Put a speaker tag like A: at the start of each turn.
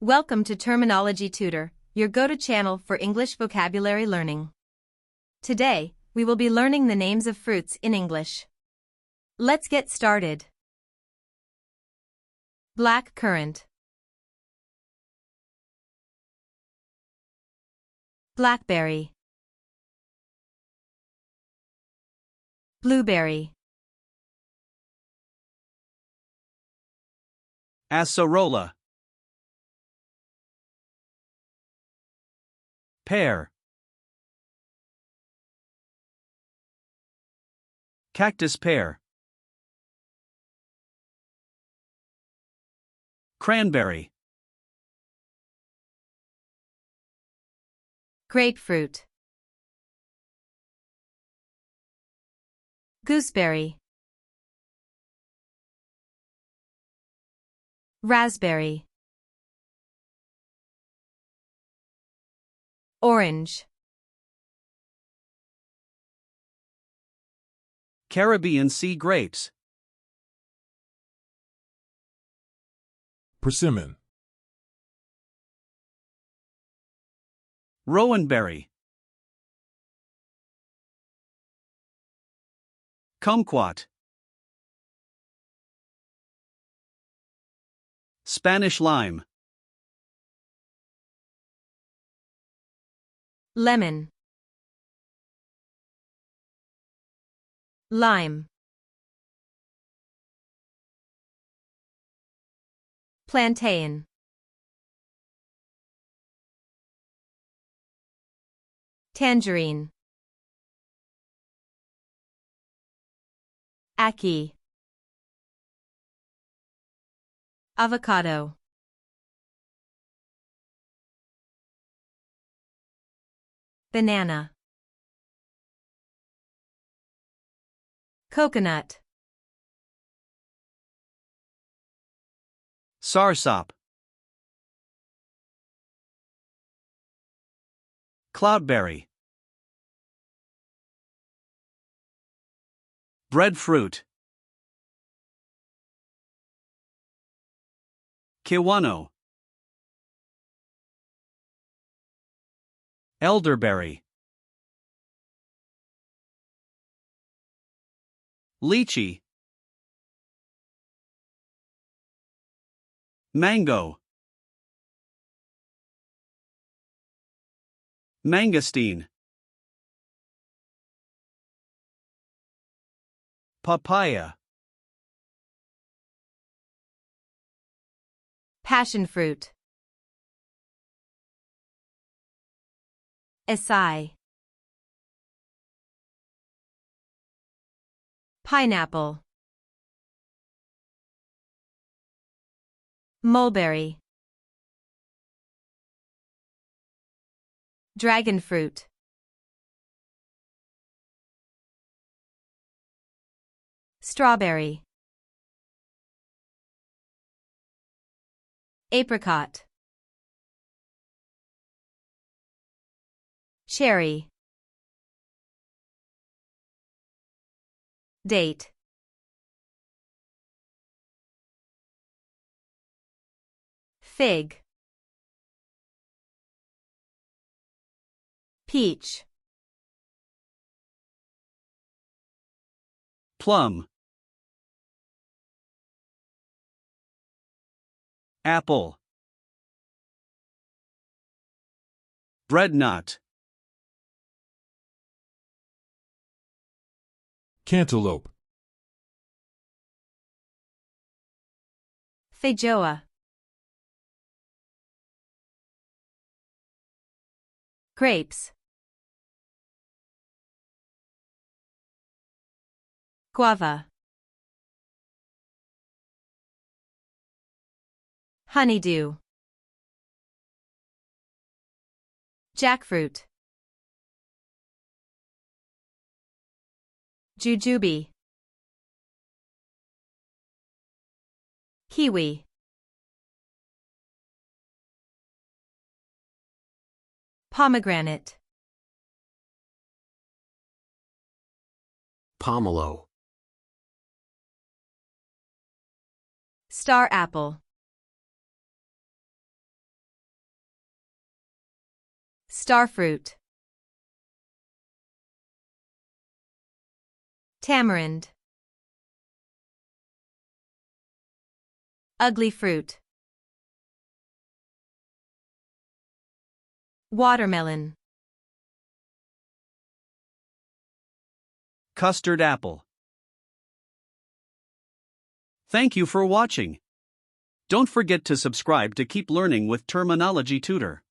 A: Welcome to Terminology Tutor, your go-to channel for English vocabulary learning. Today, we will be learning the names of fruits in English. Let's get started. Black currant, blackberry, blueberry,
B: acerola, pear, cactus pear, cranberry,
A: grapefruit, gooseberry, raspberry, orange,
B: Caribbean sea grapes,
C: persimmon,
B: rowanberry, kumquat, Spanish lime,
A: lemon, lime, plantain, tangerine, ackee, avocado, banana, coconut,
B: soursop, cloudberry, breadfruit, kiwano, elderberry, lychee, mango, mangosteen, papaya,
A: passion fruit, acai, pineapple, mulberry, dragon fruit, strawberry, apricot, cherry, date, fig, peach,
B: plum, apple, breadnut,
C: cantaloupe,
A: feijoa, grapes, guava, honeydew, jackfruit, jujube, kiwi, pomegranate,
D: pomelo,
A: star apple, Starfruit. Tamarind. Ugly fruit. Watermelon.
B: Custard apple. Thank you for watching. Don't forget to subscribe to keep learning with Terminology Tutor.